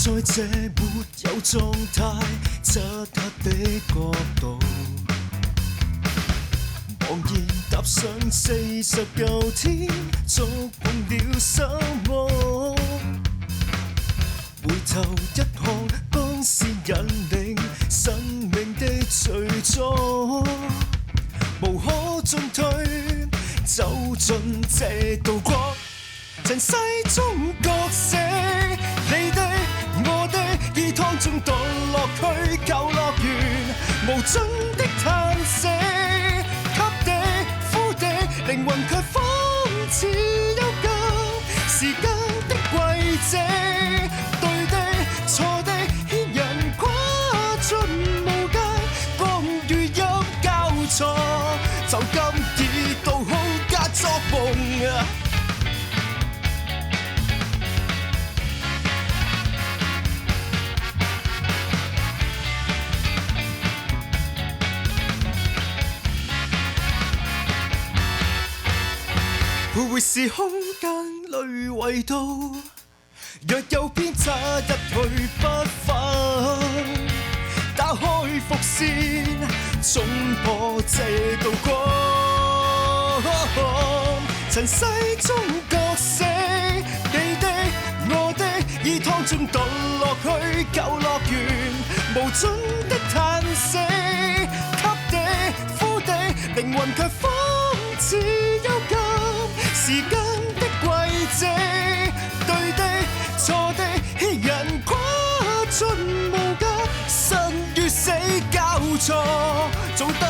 在這沒有狀態漆黑的角度，茫然踏上49天，觸碰了沙漠。回頭一看，光是引領生命的最初，無可進退，走進這道光。塵世中角色，你的我的，衣湯中墮落去舊樂園，無盡的嘆息，給的呼的，靈魂卻仿似悠久。時間的軌跡，對的錯的，牽人跨進無界，光與陰交錯，就今已到空假作夢啊！徘徊是空間裏圍度，若有偏差一去不返，打開伏線，衝破這道光。塵世中角色，你的我的，衣湯中墮落去舊樂園，無盡的嘆息，給的呼的，靈魂卻仿似悠久。時間的軌跡，對的錯的，牽人跨進無界，生與死交錯，做得